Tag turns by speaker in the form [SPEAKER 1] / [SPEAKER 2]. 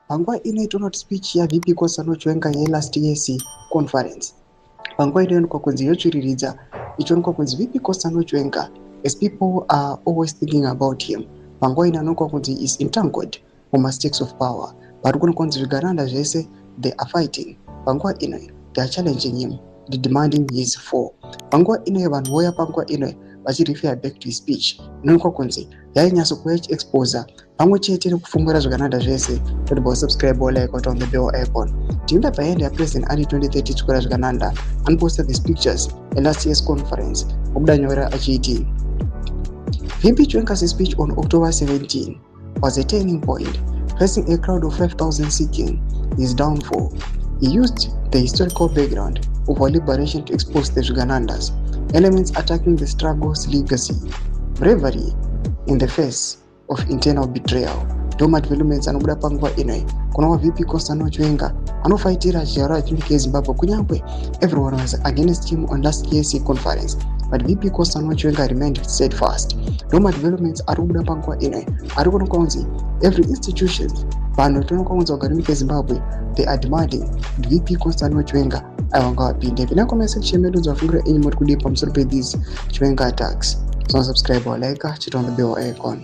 [SPEAKER 1] panguva inoitwa speech yaVP Kosano Chiwenga yelast year's conference. Panguva inoonekwa kunzi yotsviriridza ichionekwa kunzi VP Kosano Chiwenga, as people are always thinking about him, panguva inoonekwa kunzi is entangled mumastakes of power. Pari kuonekwa kunzi zvigaranda zvese they are fighting. Panguva ino they are challenging him, demanding his fall. Panguva ino vanhu voya panguva ino vachirefera back to his speech inoonekwa kunzi yainyatso kuva ichiexposa pamwe chete nekufungura zvakanaka zvese. Don't subscribe or like or on the bell icon. Tinda behind the president ali 2030 chikora zvakanaka and posted these pictures at last year's conference. Obudanyora achiti VP Chiwenga's speech on October 17 was a turning point, facing a crowd of 5,000 seeking his downfall. He used the historical background of our liberation to expose the Zviganandas, elements attacking the struggle's legacy, bravery in the face of internal betrayal. Doma developments anobuda panguva ino kuna VP Kosano Chiwenga anofaitira chigaro chenyika yeZimbabwe kunyangwe everyone was against him on last year's conference, but VP Kosano Chiwenga remained steadfast. Doma developments arikubuda panguva ino arikuonekwa kunzi every institution vanhu toonekwa kunzi vagara munyika yeZimbabwe they are demanding that VP Kosano Chiwenga avangavapinde. Pina comment section medu dzafungira enyi muri kudii pamusoro pe these Chiwenga attacks. So subscribe or like, chit on the bell icon.